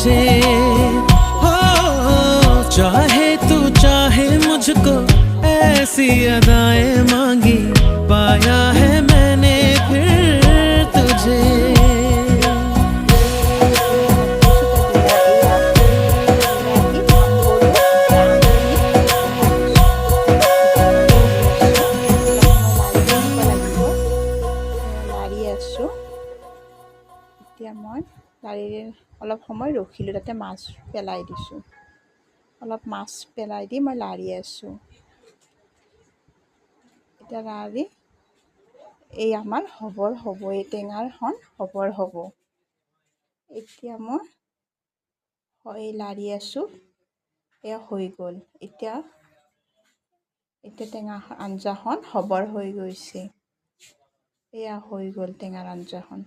तुझे हो, चाहे तू चाहे मुझको ऐसी अदाएं मांगी पाया है मैंने फिर तुझे এতিয়া মই লাৰিৰে অলপ সময় ৰখিলোঁ, তাতে মাছ পেলাই দিছোঁ। অলপ মাছ পেলাই দি মই লাৰি আছোঁ। এতিয়া লাৰি এই আমাৰ হ'ব এই টেঙাৰখন হ'ব। এতিয়া মই লাৰি আছোঁ, এয়া হৈ গ'ল। এতিয়া টেঙা আঞ্জাখন হৈ গৈছে। এয়া হৈ গ'ল টেঙাৰ আঞ্জাখন।